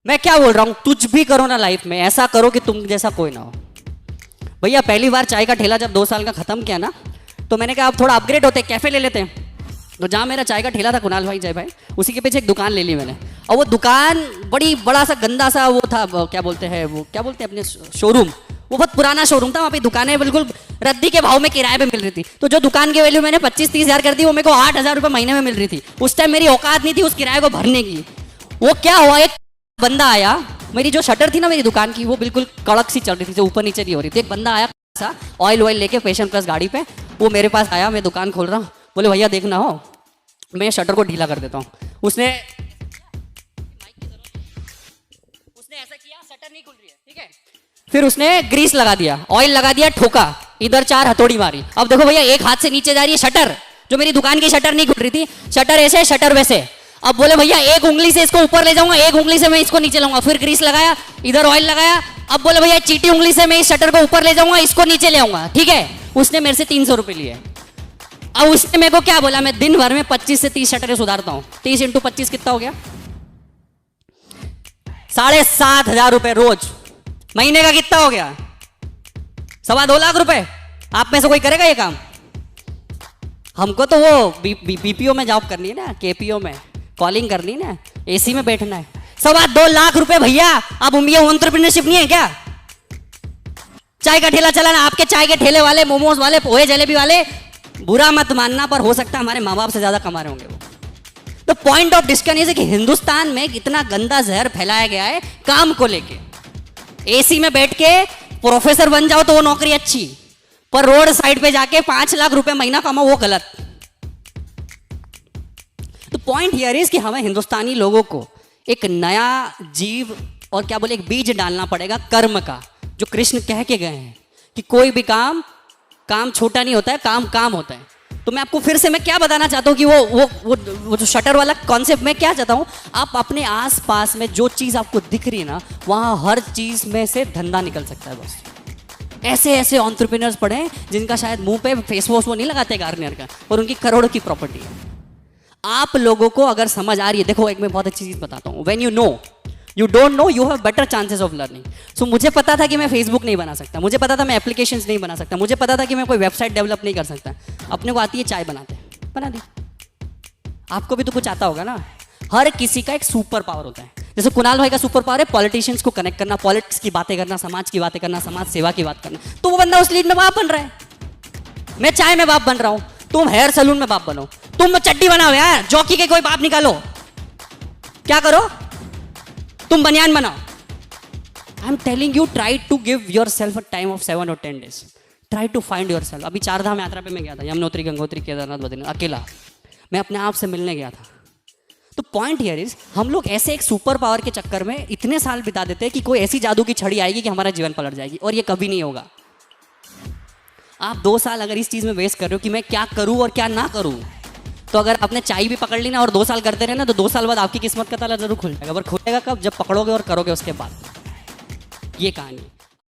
मैं क्या बोल रहा हूं, कुछ भी करो ना लाइफ में, ऐसा करो कि तुम जैसा कोई ना हो। भैया पहली बार चाय का ठेला जब 2 साल का खत्म किया ना, तो मैंने कहा अब थोड़ा अपग्रेड होते, कैफे ले लेते हैं। तो जहाँ मेरा चाय का ठेला था, कुणाल भाई जय भाई, उसी के पीछे एक दुकान ले ली मैंने। और वो दुकान बड़ा सा गंदा सा वो था, क्या बोलते हैं अपने शोरूम, वो बहुत पुराना शोरूम था। वहाँ पे दुकानें बिल्कुल रद्दी के भाव में किराए पे मिल रही थी। तो जो दुकान की वैल्यू मैंने 25-30 हज़ार कर दी, वो मेरे को 8,000 रुपये महीने में मिल रही थी। उस टाइम मेरी औकात नहीं थी उस किराए को भरने की। वो क्या हुआ, एक बंदा आया, मेरी जो शटर थी ना मेरी दुकान की, वो बिल्कुल कड़क सी चल रही थी, जो ऊपर नीचे नहीं हो रही थी। एक बंदा आया सा ऑयल लेके पैशन प्लस गाड़ी पे, वो मेरे पास आया, मैं दुकान खोल रहा हूँ, बोले भैया देखना हो मैं शटर को ढीला कर देता हूँ। उसने ऐसा किया, शटर नहीं खुल रही है, ठीक है। फिर उसने ग्रीस लगा दिया, ऑयल लगा दिया, ठोका, इधर 4 हथौड़ी मारी। अब देखो भैया एक हाथ से नीचे जा रही है शटर, जो मेरी दुकान की शटर नहीं खुल रही थी, शटर ऐसे शटर वैसे। अब बोले भैया एक उंगली से इसको ऊपर ले जाऊंगा, एक उंगली से मैं इसको नीचे लाऊंगा। फिर ग्रीस लगाया, इधर ऑयल लगाया। अब बोले भैया चीटी उंगली से मैं इस शटर को ऊपर ले जाऊंगा, इसको नीचे ले आऊंगा, ठीक है। उसने मेरे से 300 रुपये लिए। अब उसने मेरे को क्या बोला, मैं दिन भर में 25 से 30 शटरें सुधारता हूँ। 30 × 25 कितना हो गया, 7,500 रुपए रोज। महीने का कितना हो गया, 2.25 लाख रुपए। आप में से कोई करेगा ये काम? हमको तो वो बीपीओ में जॉब करनी है ना, केपीओ में कॉलिंग करनी है ना, एसी में बैठना है। 2.25 लाख रुपए भैया। अब ये एंटरप्रेन्योरशिप नहीं है क्या? चाय का ठेला चलाना, आपके चाय के ठेले वाले, मोमोज वाले, पोहे जलेबी वाले, बुरा मत मानना पर हो सकता है हमारे माँ बाप से ज्यादा कमा रहे होंगे वो। तो पॉइंट ऑफ डिस्कशन है कि हिंदुस्तान में इतना गंदा जहर फैलाया गया है काम को लेके। एसी में बैठ के प्रोफेसर बन जाओ तो वो नौकरी अच्छी, पर रोड साइड पे जाके 5 लाख रुपए महीना कमाओ वो गलत। तो पॉइंट हियर इज कि हमें हिंदुस्तानी लोगों को एक नया जीव और क्या बोले एक बीज डालना पड़ेगा कर्म का, जो कृष्ण कह के गए हैं कि कोई भी काम छोटा नहीं होता है, काम होता है। तो मैं आपको फिर से मैं क्या बताना चाहता हूँ कि वो जो शटर वाला कॉन्सेप्ट मैं क्या चाहता हूँ, आप अपने आसपास में जो चीज़ आपको दिख रही है ना, वहाँ हर चीज़ में से धंधा निकल सकता है। बस ऐसे एंटरप्रेन्योर्स पढ़े हैं जिनका शायद मुंह पे फेस वॉश वो नहीं लगाते गार्नियर का, और उनकी करोड़ों की प्रॉपर्टी है। आप लोगों को अगर समझ आ रही है, देखो एक मैं बहुत अच्छी चीज़ बताता हूँ, when you don't know you have better chances of learning. So मुझे पता था कि मैं फेसबुक नहीं बना सकता, मुझे पता था मैं एप्लीकेशंस नहीं बना सकता, मुझे पता था कि मैं कोई वेबसाइट डेवलप नहीं कर सकता। अपने को आती है चाय बनाते, बना दी। आपको भी तो कुछ आता होगा ना। हर किसी का एक सुपर पावर होता है। जैसे कुणाल भाई का सुपर पावर है पॉलिटिशियंस को कनेक्ट करना, पॉलिटिक्स की बातें करना, समाज की बातें करना, समाज सेवा की बात करना। तो वो बंदा उस लीड में बाप बन रहा है। मैं चाय में बाप बन रहा हूं, तुम हेयर सैलून में बाप बनो, तुम चड्डी बनाओ यार, जॉकी के कोई बाप निकालो, क्या करो तुम बनियान बनाओ। I am telling you, try to give yourself a time of 7 और 10 days। Try to find yourself. अभी 4 धाम यात्रा पे मैं गया था, यमुनोत्री, गंगोत्री, केदारनाथ, बद्रीनाथ, अकेला मैं अपने आप से मिलने गया था। तो पॉइंट हियर इज, हम लोग ऐसे एक सुपर पावर के चक्कर में इतने साल बिता देते हैं कि कोई ऐसी जादू की छड़ी आएगी कि हमारा जीवन पलट जाएगी, और ये कभी नहीं होगा। आप 2 साल अगर इस चीज़ में वेस्ट कर रहे हो कि मैं क्या करूँ और क्या ना करूँ, तो अगर आपने चाय भी पकड़ ली ना और 2 साल करते रहे ना, तो 2 साल बाद आपकी किस्मत का ताला जरूर खुल जाएगा। पर खुलेगा कब? जब पकड़ोगे और करोगे उसके बाद। ये कहानी है।